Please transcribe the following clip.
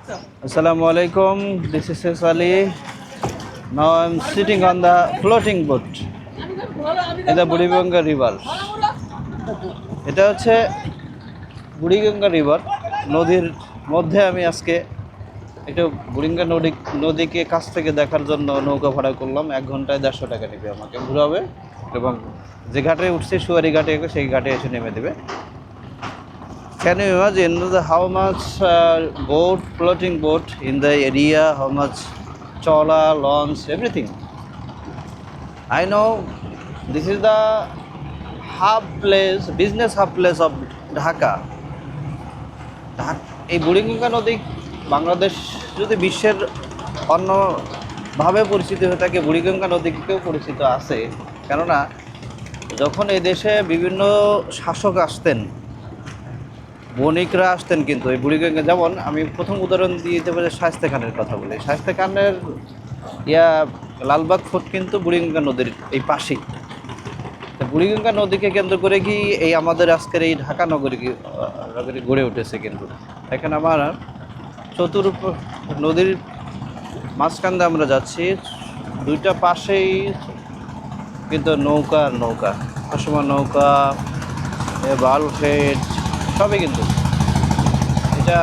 Assalamu alaikum. This is Sis Ali. Now I'm sitting on the floating boat in the Buriganga river. এটা হচ্ছে Buriganga river নদীর মধ্যে আমি আজকে একটু বুড়িগঙ্গা নদীকে কাছ থেকে দেখার জন্য নৌকা ভাড়া করলাম। 1 ঘন্টায় 150 টাকা নেবে, আমাকে ঘুরাবে এবং যে ঘাটে উঠছে সুয়ারি ঘাটে সেই ঘাটে এসে নেমে দেবে। Can you imagine how much boat, floating boat in the area, how much chola, launch, everything. I know this is the hub place, business hub place of Dhaka. এই বুড়িগঙ্গা নদী বাংলাদেশ যদি বিশ্বের অন্যভাবে পরিচিত হয়ে থাকে, বুড়িগঙ্গা নদীকেও পরিচিত আছে। কেননা যখন এই দেশে বিভিন্ন শাসক আসতেন, বণিকরা আসতেন, কিন্তু এই বুড়িগঙ্গা, যেমন আমি প্রথম উদাহরণ দিয়ে দিতে পারি শায়েস্তে খানের কথা বলি। শায়েস্তে খানের লালবাগ ফোর্ট কিন্তু বুড়িগঙ্গা নদীর এই পাশেই। বুড়িগঙ্গা নদীকে কেন্দ্র করে কি এই আমাদের আজকের এই ঢাকা নগরী গড়ে উঠেছে। কিন্তু এখানে আমার নদীর মাঝখান দিয়ে আমরা যাচ্ছি, দুইটা পাশেই কিন্তু নৌকা আর নৌকা, সময় নৌকা, বালুরঘাট সবই কিন্তু এটা